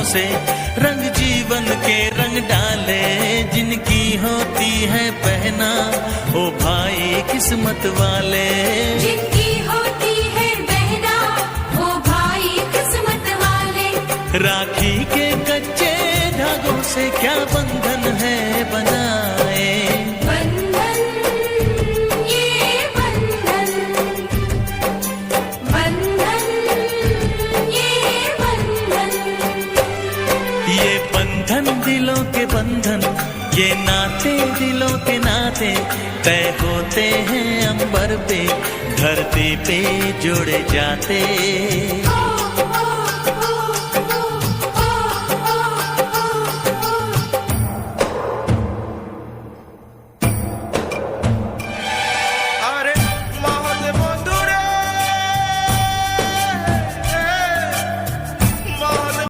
से रंग जीवन के रंग डाले, जिनकी होती है पहना ओ भाई किस्मत वाले, जिनकी होती है बहना ओ भाई किस्मत वाले। राखी के कच्चे धागों से क्या बंधन है बनाए, बंधन ये बंधन, बंधन ये बंधन, ये बंधन दिलों के बंधन, ये नाते दिलों के नाते तय होते हैं अंबर पे, धरती पे जोड़े जाते।